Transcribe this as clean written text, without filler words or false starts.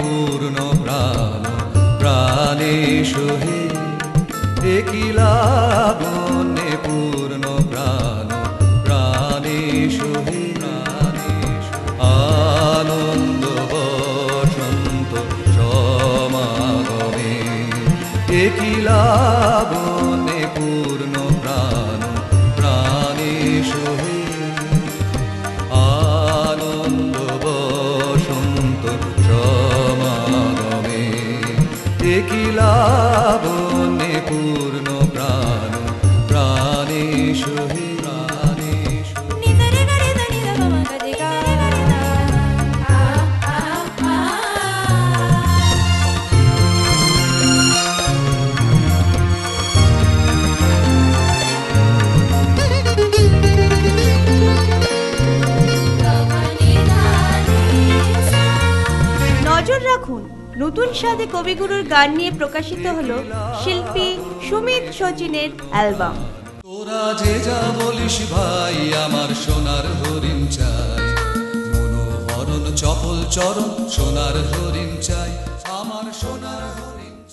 পূর্ণ প্রাণ প্রাণে সহে একই লাবণ্যে পূর্ণ প্রাণ প্রাণে সহে আনন্দ বসন্ত সমাগমে একই লাবণ্যে পূর্ণ প্রাণ প্রাণে সহে আনন্দ বসন্ত সমাগমে একই লাবণ্যে পূর্ণ প্রাণ প্রাণে সহে নজর রাখুন, নতুন স্বাদে কবিগুরুর গান নিয়ে প্রকাশিত হলো শিল্পী সুমিত সচিনের অ্যালবাম। তোরা যে যা বলিস ভাই, আমার সোনার হরিণ চাই, মনোহরণ চপল চরণ সোনার হরিণ চাই, আমার সোনার